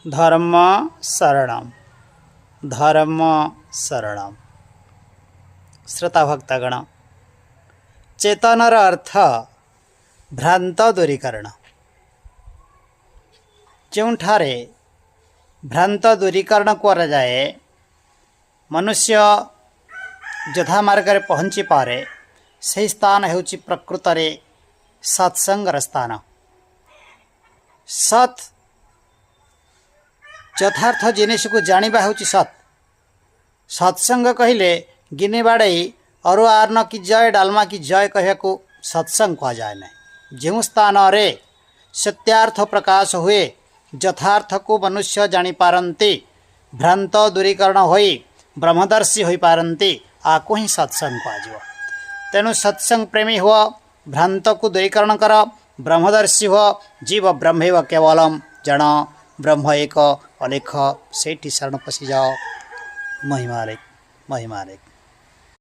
धर्म शरणम धर्म शरणम। श्रोता भक्तगण, चेतनर अर्थ भ्रांत दूरीकरण। जोठारे भ्रांत दूरीकरण कराए मनुष्य यथा मार्ग पहुँची पारे से स्थान होची प्रकृत सत्संगर स्थान। सत् यथार्थ जिनिस को जानिबा होची सत्। सत्संग कहले गिनी बाड़े अरुआ अन्न की जय डालमा की जय कह को सत्संग कह जाए ना। जो स्थान रे सत्यार्थ प्रकाश हुए, यथार्थ को मनुष्य जानी पारंती, भ्रांत दूरीकरण होई ब्रह्मदर्शी होई पारंती, आको ही सत्संग कह। तेणु सत्संग प्रेमी हुआ, भ्रांत को दूरीकरण कर, ब्रह्मदर्शी हुआ। जीव ब्रह्मेव केवलम जन, ब्रह्म एक अलेख, सेठी शरण पशि जाओ। महिमा रे महिमा रे।